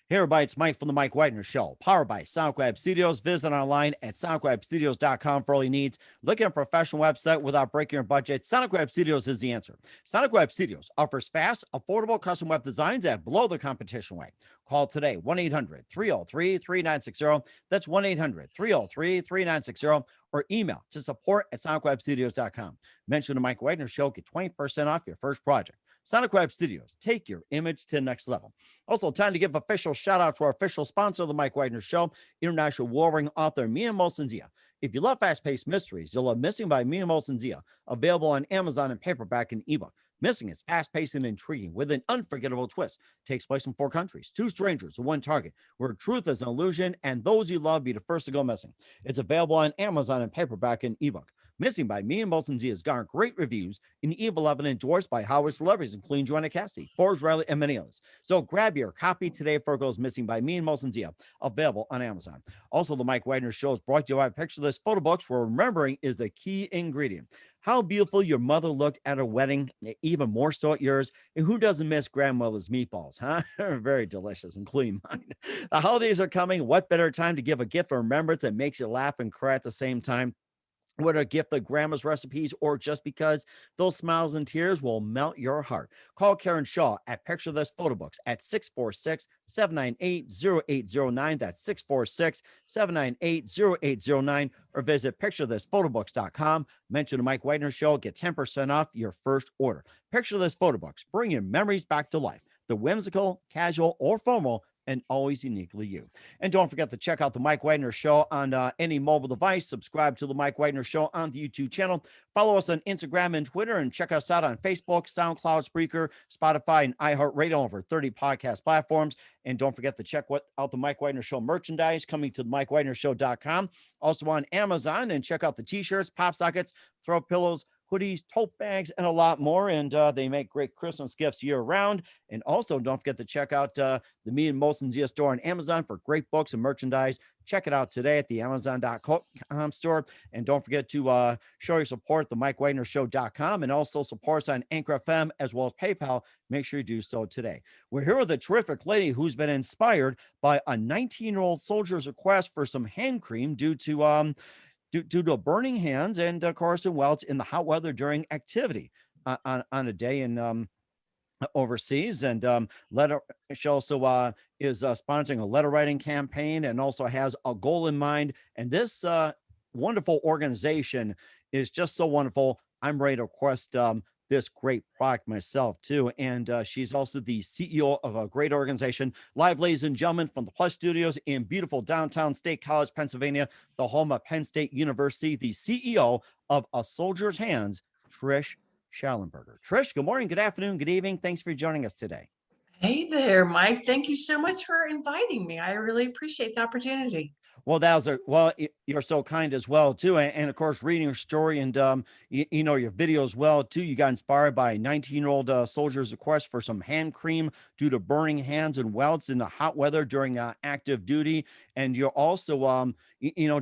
Hey everybody, it's Mike from the Mike Wagner Show, powered by SoundCloud Studios. Visit online at soundcloudstudios.com for all your needs. Look at a professional website without breaking your budget. SoundCloud Studios is the answer. SoundCloud Studios offers fast, affordable custom web designs at below the competition rate. Call today, 1-800-303-3960. That's 1-800-303-3960. Or email to support@soundcloudstudios.com. Mention the Mike Wagner Show, get 20% off your first project. SoundCloud Studios, take your image to the next level. Also, time to give official shout out to our official sponsor of the Mike Wagner Show, international warring author Mia Molson-Zia. If you love fast-paced mysteries, you'll love Missing by Mia Molson-Zia, available on Amazon in paperback and ebook. Missing is fast-paced and intriguing with an unforgettable twist. Takes place in 4 countries, 2 strangers, and 1 target, where truth is an illusion and those you love be the first to go missing. It's available on Amazon in paperback and ebook. Missing by Mia Molson-Zia has garnered great reviews and even endorsed by Hollywood celebrities, including Joanna Cassidy, Forbes Riley, and many others. So grab your copy today for Goes Missing by Mia Molson-Zia, available on Amazon. Also, the Mike Wagner Show is brought to you by Picture This photo books, where remembering is the key ingredient. How beautiful your mother looked at her wedding, even more so at yours. And who doesn't miss grandmother's meatballs, huh? Very delicious, including mine. The holidays are coming. What better time to give a gift of remembrance that makes you laugh and cry at the same time? Whether a gift of grandma's recipes or just because those smiles and tears will melt your heart. Call Karen Shaw at Picture This Photo Books at 646-798-0809. That's 646-798-0809. Or visit picturethisphotoBooks.com. Mention the Mike Wagner Show. Get 10% off your first order. Picture This Photo Books. Bring your memories back to life. The whimsical, casual, or formal, and always uniquely you. And don't forget to check out the Mike Wagner Show on any mobile device. Subscribe to the Mike Wagner Show on the YouTube channel. Follow us on Instagram and Twitter, and check us out on Facebook, SoundCloud, Spreaker, Spotify, and iHeartRadio, over 30 podcast platforms. And don't forget to check out the Mike Wagner Show merchandise coming to the MikeWagnerShow.com. Also on Amazon, and check out the t-shirts, pop sockets, throw pillows, hoodies, tote bags, and a lot more. And they make great Christmas gifts year round. And also don't forget to check out the Mia Molson-Zia store on Amazon for great books and merchandise. Check it out today at the Amazon.com store. And don't forget to show your support at the MikeWagnerShow.com, and also support us on Anchor FM as well as PayPal. Make sure you do so today. We're here with a terrific lady who's been inspired by a 19-year-old soldier's request for some hand cream due to burning hands and Carson welts in the hot weather during activity on a day in overseas. And she also is sponsoring a letter writing campaign, and also has a goal in mind. And this wonderful organization is just so wonderful. I'm ready to request this great product myself too. And she's also the CEO of a great organization. Live, ladies and gentlemen, from the Plus Studios in beautiful downtown State College, Pennsylvania, the home of Penn State University, the CEO of A Soldier's Hands, Trish Shallenberger. Trish, good morning, good afternoon, good evening. Thanks for joining us today. Hey there, Mike. Thank you so much for inviting me. I really appreciate the opportunity. Well, you're so kind as well too, and of course, reading your story and your video as well too. You got inspired by a 19-year-old soldier's request for some hand cream due to burning hands and welts in the hot weather during active duty, and you're also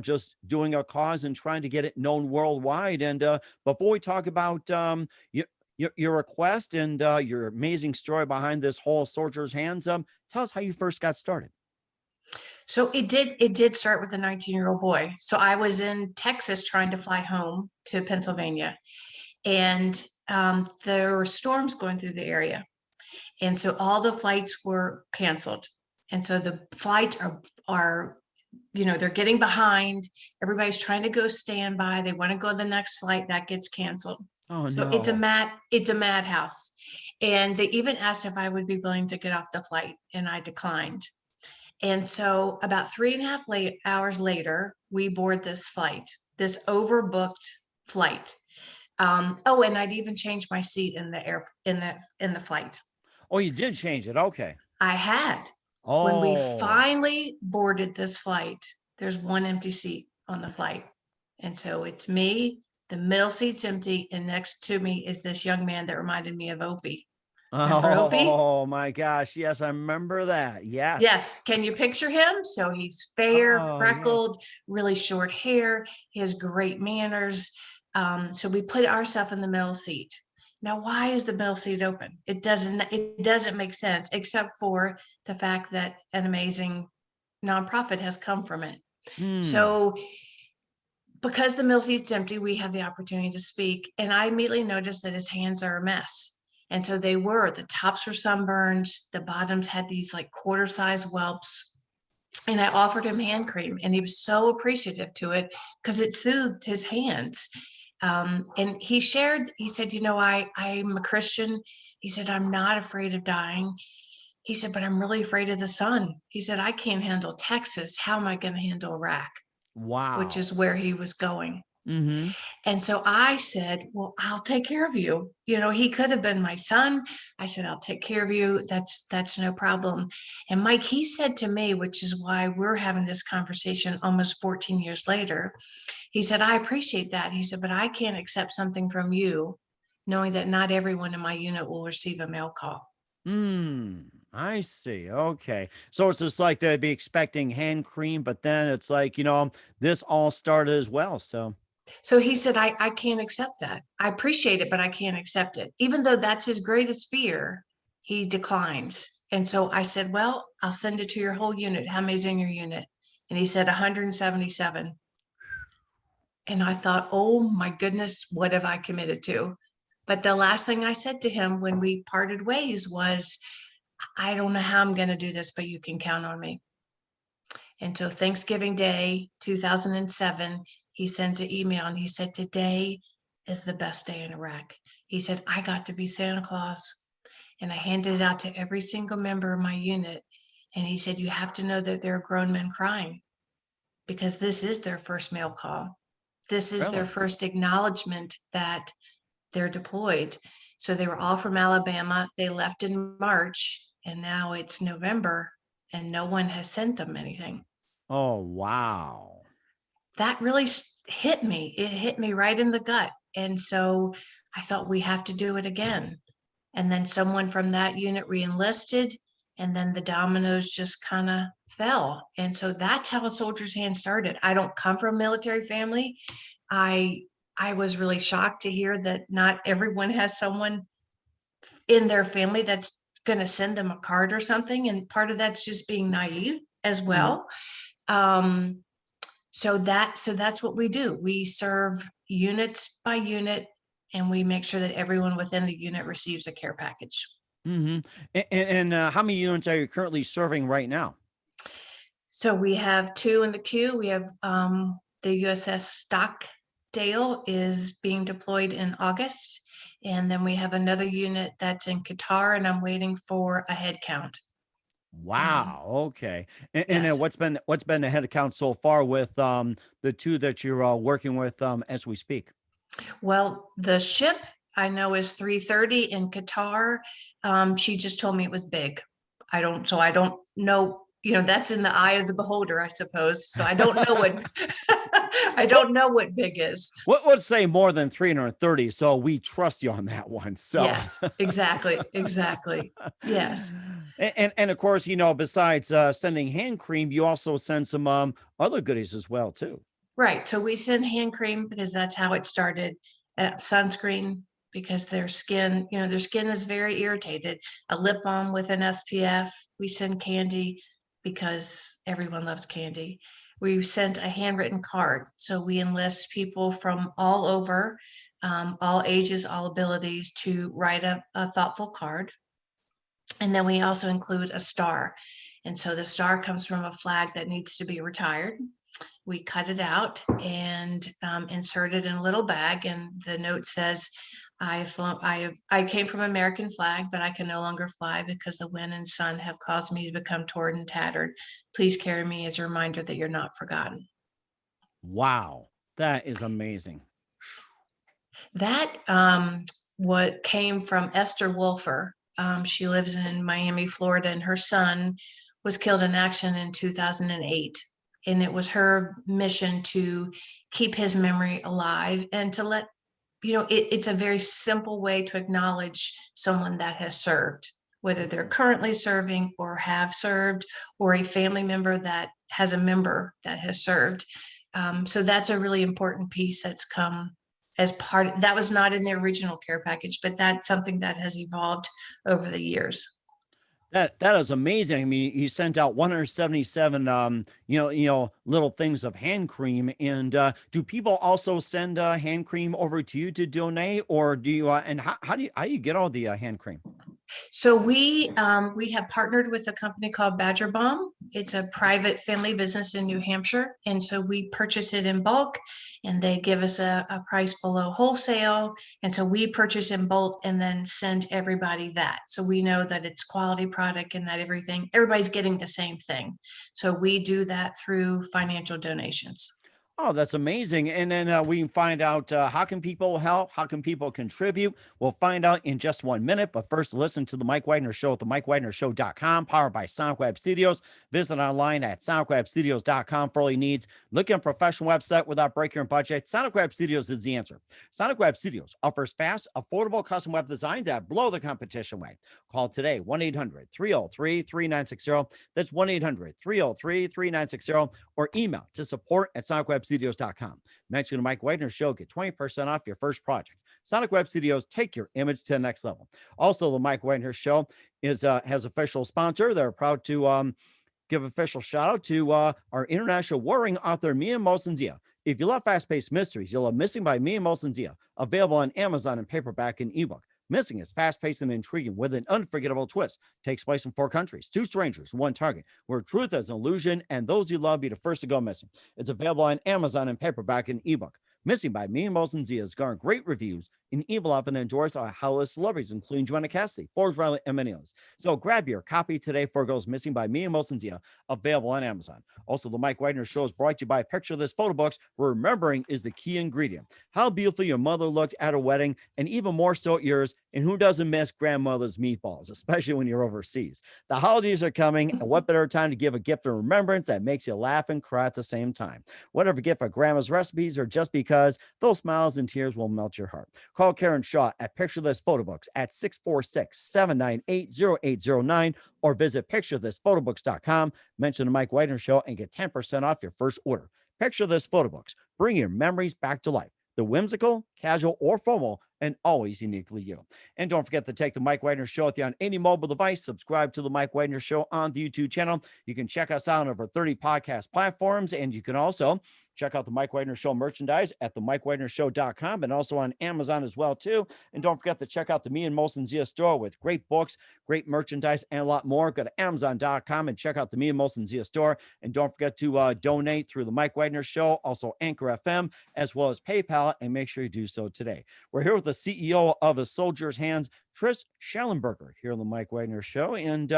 just doing a cause and trying to get it known worldwide. And before we talk about your request and your amazing story behind this whole soldier's hands, tell us how you first got started. So it did start with a 19-year-old boy. So I was in Texas trying to fly home to Pennsylvania, and there were storms going through the area. And so all the flights were canceled. And so the flights are they're getting behind. Everybody's trying to go standby. They want to go to the next flight that gets canceled. Oh, so no. It's a madhouse. And they even asked if I would be willing to get off the flight, and I declined. And so about 3.5 hours later, we board this flight, this overbooked flight. And I'd even changed my seat in the flight. Oh, you did change it. Okay. I had. Oh. When we finally boarded this flight, there's one empty seat on the flight. And so it's me, the middle seat's empty, and next to me is this young man that reminded me of Opie. Oh my gosh. Yes, I remember that. Yes. Yes. Can you picture him? So he's fair, freckled, yes, really short hair. He has great manners. So we put ourselves in the middle seat. Now, why is the middle seat open? It doesn't make sense, except for the fact that an amazing nonprofit has come from it. Mm, So because the middle seat's empty, we have the opportunity to speak. And I immediately noticed that his hands are a mess. And so they were, the tops were sunburned, the bottoms had these like quarter-size whelps. And I offered him hand cream, and he was so appreciative to it because it soothed his hands. And he shared, he said, I'm a Christian. He said, I'm not afraid of dying. He said, but I'm really afraid of the sun. He said, I can't handle Texas. How am I going to handle Iraq? Which is wow. where he was going. Mm-hmm. And so I said, well, I'll take care of you. He could have been my son. I said, I'll take care of you. That's no problem. And Mike, he said to me, which is why we're having this conversation almost 14 years later, he said, I appreciate that. He said, but I can't accept something from you, knowing that not everyone in my unit will receive a mail call. I see. Okay. So it's just like they'd be expecting hand cream, but then it's like, this all started as well. So, So he said, I can't accept that. I appreciate it, but I can't accept it. Even though that's his greatest fear, he declines. And so I said, well, I'll send it to your whole unit. How many's in your unit? And he said 177. And I thought, oh my goodness, what have I committed to? But the last thing I said to him when we parted ways was, I don't know how I'm going to do this, but you can count on me. Until Thanksgiving Day, 2007, he sends an email and he said, today is the best day in Iraq. He said, I got to be Santa Claus. And I handed it out to every single member of my unit. And he said, you have to know that there are grown men crying because this is their first mail call. This is their really? first acknowledgement that they're deployed. So they were all from Alabama. They left in March, and now it's November, and no one has sent them anything. Oh, wow. That really hit me. It hit me right in the gut. And so I thought, we have to do it again. And then someone from that unit re-enlisted, and then the dominoes just kind of fell. And so that's how a soldier's hand started. I don't come from a military family. I I was really shocked to hear that not everyone has someone in their family that's going to send them a card or something. And part of that's just being naive as Hmm. well. Um, so that's what we do. We serve units by unit, and we make sure that everyone within the unit receives a care package. Hmm. And how many units are you currently serving right now? So we have two in the queue. We have the USS Stockdale is being deployed in August. And then we have another unit that's in Qatar, and I'm waiting for a head count. Um, Wow. Okay. And then yes. what's been the head count so far with the two that you're working with as we speak? Well, the ship I know is 330 in Qatar. She just told me it was big. I don't know, that's in the eye of the beholder, I suppose. So I don't know what, I What don't know what big is. what would say more than 330? So we trust you on that one. So Yes, exactly, exactly. Yes. and of course, besides sending hand cream, you also send some other goodies as well too. Right. So we send hand cream because that's how it started. Sunscreen because their skin is very irritated. A lip balm with an SPF. We send candy because everyone loves candy. We sent a handwritten card. So we enlist people from all over, all ages, all abilities to write a thoughtful card. And then we also include a star. And so the star comes from a flag that needs to be retired. We cut it out and insert it in a little bag. And the note says, I came from American flag, but I can no longer fly because the wind and sun have caused me to become torn and tattered. Please carry me as a reminder that you're not forgotten. Wow, that is amazing. That what came from Esther Wolfer. She lives in Miami, Florida, and her son was killed in action in 2008. And it was her mission to keep his memory alive and to let, it's a very simple way to acknowledge someone that has served, whether they're Mhm. currently serving or have served, or a family member that has a member that has served. So that's a really important piece that's come as part, that was not in the original care package, but that's something that has evolved over the years. That is amazing. I mean, you sent out 177 little things of hand cream. And do people also send hand cream over to you to donate, or do you and how do you get all the hand cream? So we have partnered with a company called Badger Balm. It's a private family business in New Hampshire. And so we purchase it in bulk, and they give us a price below wholesale. And so we purchase in bulk and then send everybody that. So we know that it's quality product and that everybody's getting the same thing. So we do that through financial donations. Oh, that's amazing. And then we can find out how can people help? How can people contribute? We'll find out in just 1 minute. But first, listen to the Mike Wagner Show at the MikeWagnerShow.com, powered by SonicWeb Studios. Visit online at SonicWebStudios.com for all your needs. Look at a professional website without breaking your budget. SonicWeb Studios is the answer. SonicWeb Studios offers fast, affordable custom web designs that blow the competition away. Call today, 1-800-303-3960. That's 1-800-303-3960. Or email to support@sonicwebstudios.com. Mention the Mike Wagner Show, get 20% off your first project. Sonic Web Studios, take your image to the next level. Also, the Mike Wagner Show has official sponsor. They're proud to give official shout out to our international warring author, Mia Mosensia. If you love fast-paced mysteries, you'll love Missing by Mia Mosensia, available on Amazon in paperback and ebook. Missing is fast-paced and intriguing with an unforgettable twist. Takes place in 4 countries, 2 strangers, 1 target, where truth is an illusion and those you love be the first to go missing. It's available on Amazon in paperback and ebook. Missing by Mia Mosensia has garnered great reviews, and Evil often enjoys our howless celebrities, including Joanna Cassidy, Forbes Riley, and many others. So grab your copy today for Goes Missing by Mia Mosensia, available on Amazon. Also, the Mike Wagner Show is brought to you by Picture This Photo Books, where remembering is the key ingredient. How beautiful your mother looked at a wedding, and even more so at yours, and who doesn't miss grandmother's meatballs, especially when you're overseas? The holidays are coming, and what better time to give a gift of remembrance that makes you laugh and cry at the same time? Whatever gift for grandma's recipes or just because, those smiles and tears will melt your heart. Call Karen Shaw at Picture This Photo Books at 646-798-0809 or visit picturethisphotoBooks.com. Mention the Mike Wagner Show and get 10% off your first order. Picture This Photo Books. Bring your memories back to life. The whimsical, casual, or formal, and always uniquely you. And don't forget to take the Mike Wagner Show with you on any mobile device. Subscribe to the Mike Wagner Show on the YouTube channel. You can check us out on over 30 podcast platforms, and you can also check out the Mike Wagner Show merchandise at the MikeWagnerShow.com and also on Amazon as well, too. And don't forget to check out the Me and Mosensia store with great books, great merchandise, and a lot more. Go to Amazon.com and check out the Me and Mosensia store. And don't forget to donate through the Mike Wagner Show, also Anchor FM, as well as PayPal, and make sure you do so today. We're here with the CEO of A Soldier's Hands, Trish Shallenberger, here on the Mike Wagner Show. And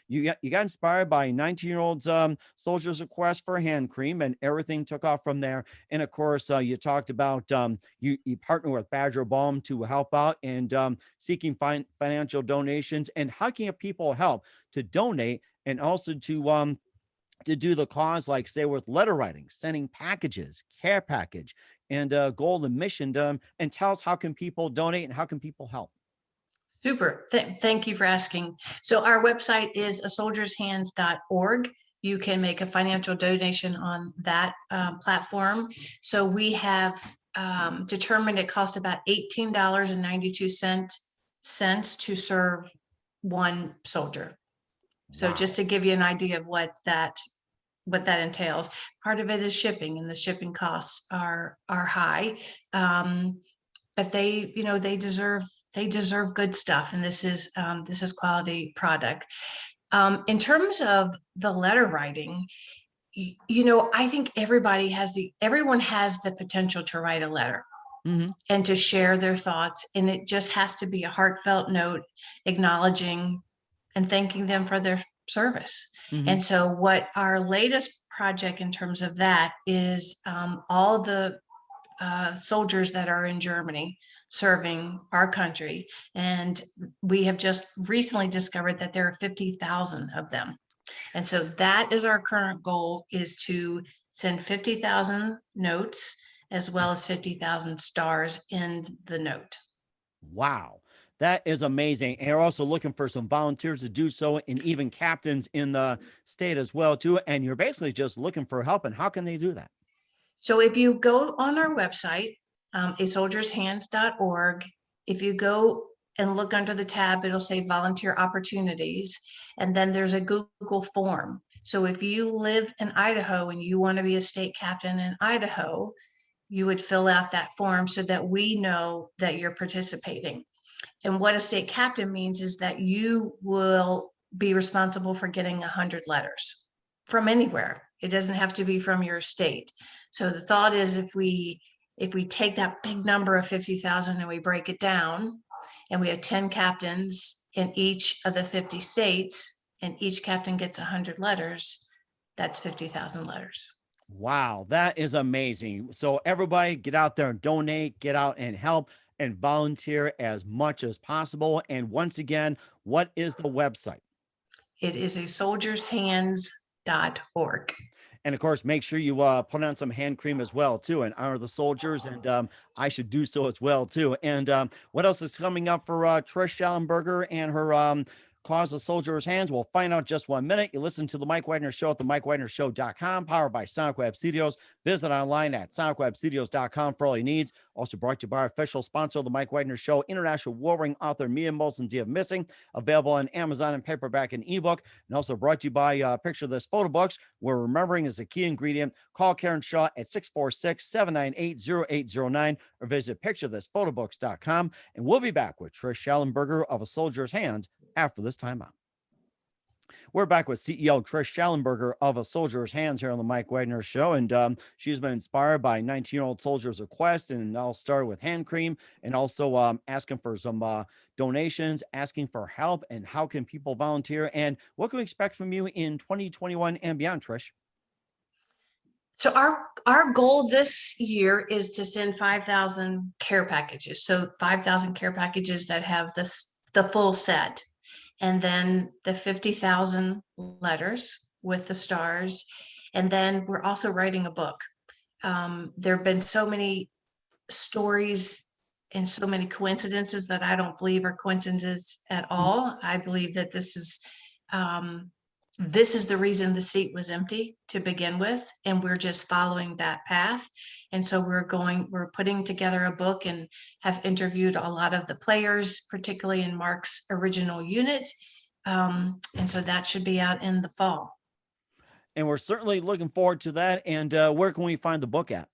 you got inspired by 19-year-old's soldier's request for hand cream, and everything took off from there. And of course, you talked about you partner with Badger Balm to help out and seeking financial donations. And how can people help to donate and also to do the cause, like say with letter writing, sending packages, care package, and golden mission, and tell us how can people donate and how can people help? Super. Thank you for asking. So our website is asoldiershands.org. You can make a financial donation on that platform. So we have determined it costs about $18.92 to serve one soldier. So Wow. just to give you an idea of what that entails, part of it is shipping, and the shipping costs are high. But they deserve good stuff, and this is quality product. In terms of the letter writing, I think everyone has the potential to write a letter. Mm-hmm. And to share their thoughts, and it just has to be a heartfelt note acknowledging and thanking them for their service. Mm-hmm. And so what our latest project in terms of that is all the soldiers that are in Germany serving our country. And we have just recently discovered that there are 50,000 of them. And so that is our current goal, is to send 50,000 notes as well as 50,000 stars in the note. Wow. That is amazing. And you're also looking for some volunteers to do so, and even captains in the state as well, too. And you're basically just looking for help. And how can they do that? So if you go on our website, asoldiershands.org. If you go and look under the tab, it'll say volunteer opportunities. And then there's a Google form. So if you live in Idaho and you want to be a state captain in Idaho, you would fill out that form so that we know that you're participating. And what a state captain means is that you will be responsible for getting 100 letters from anywhere. It doesn't have to be from your state. So the thought is if we take that big number of 50,000 and we break it down, and we have 10 captains in each of the 50 states, and each captain gets 100 letters, that's 50,000 letters. Wow, that is amazing. So everybody get out there and donate, get out and help and volunteer as much as possible. And once again, what is the website? It is asoldiershands.org. And of course, make sure you put on some hand cream as well, too, and honor the soldiers. And I should do so as well, too. And what else is coming up for Trish Shallenberger and her cause of soldiers' hands? We'll find out just 1 minute. You listen to the Mike Wagner Show at the MikeWagnerShow.com, powered by Sonic Web Studios. Visit online at SonicWebStudios.com for all your needs. Also brought to you by our official sponsor of the Mike Wagner Show, international warring author Mia Molson D of Missing, available on Amazon and paperback and ebook. And also brought to you by Picture This Photo Books, where remembering is a key ingredient. Call Karen Shaw at 646-798-0809 or visit picturethisphotoBooks.com. And we'll be back with Trish Shallenberger of A Soldier's Hands after this time out. We're back with CEO Trish Shallenberger of A Soldier's Hands here on the Mike Wagner Show. And she's been inspired by 19-year-old soldiers' request. And I'll start with hand cream and also asking for some donations, asking for help, and how can people volunteer? And what can we expect from you in 2021 and beyond, Trish? So our goal this year is to send 5,000 care packages. So 5,000 care packages that have the full set. And then the 50,000 letters with the stars. And then we're also writing a book. There have been so many stories and so many coincidences that I don't believe are coincidences at all. I believe that this is the reason the seat was empty to begin with, and we're just following that path. And so we're putting together a book and have interviewed a lot of the players, particularly in Mark's original unit. And so that should be out in the fall. And we're certainly looking forward to that. And where can we find the book at?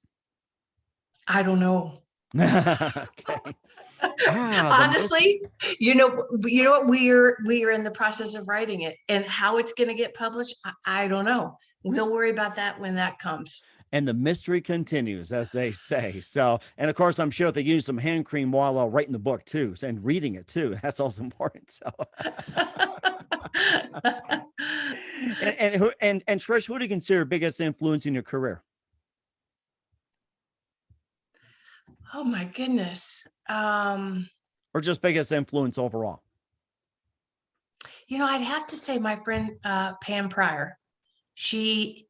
I don't know. Okay. Honestly, you know what, we're in the process of writing it, and how it's going to get published, I don't know. We'll worry about that when that comes. And the mystery continues, as they say. So, and of course, I'm sure they use some hand cream while writing the book too, and reading it too. That's also important. So, and Trish, who do you consider biggest influence in your career? Oh my goodness. Or just biggest influence overall? I'd have to say my friend Pam Pryor. She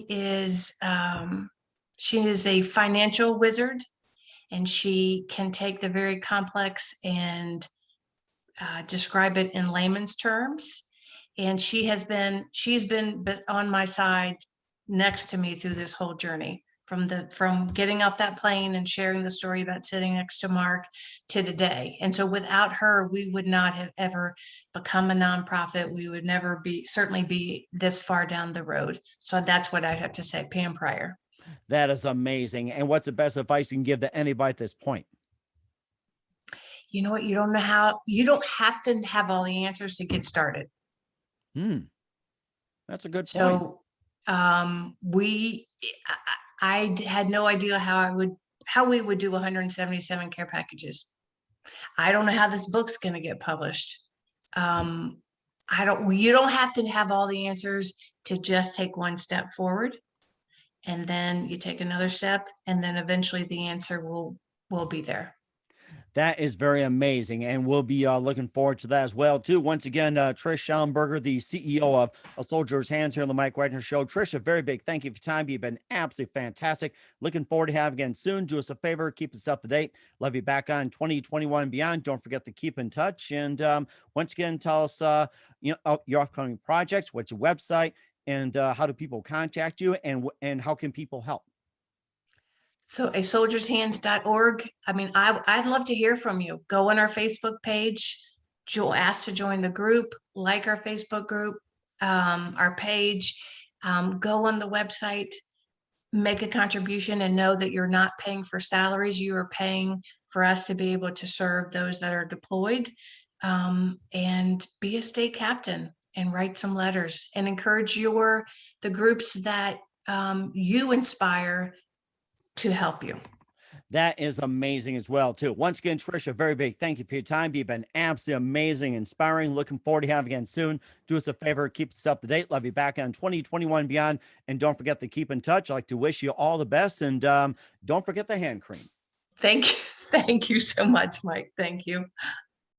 is a financial wizard, and she can take the very complex and describe it in layman's terms. And she's been on my side next to me through this whole journey, from getting off that plane and sharing the story about sitting next to Mark to today. And so without her, we would not have ever become a nonprofit. We would never certainly be this far down the road. So that's what I'd have to say, Pam Pryor. That is amazing. And what's the best advice you can give to anybody at this point? You know what? You don't have to have all the answers to get started. That's a good point. So I had no idea how we would do 177 care packages. I don't know how this book's going to get published. You don't have to have all the answers to just take one step forward, and then you take another step, and then eventually the answer will be there. That is very amazing. And we'll be looking forward to that as well, too. Once again, Trish Shallenberger, the CEO of A Soldier's Hands here on the Mike Wagner Show. Trish, a very big thank you for your time. You've been absolutely fantastic. Looking forward to having you again soon. Do us a favor, keep us up to date. Love you back on 2021 and beyond. Don't forget to keep in touch. And once again, tell us your upcoming projects, what's your website, and how do people contact you, and how can people help? So a soldiershands.org. I mean, I'd love to hear from you. Go on our Facebook page. Ask to join the group, like our Facebook group, our page. Go on the website, make a contribution, and know that you're not paying for salaries. You are paying for us to be able to serve those that are deployed, and be a state captain and write some letters and encourage the groups that you inspire to help you. That is amazing as well, too. Once again, Trish, a very big thank you for your time. You've been absolutely amazing, inspiring. Looking forward to having you again soon. Do us a favor, keep us up to date. Love you back on 2021 and beyond. And don't forget to keep in touch. I'd like to wish you all the best. And don't forget the hand cream. Thank you. Thank you so much, Mike. Thank you.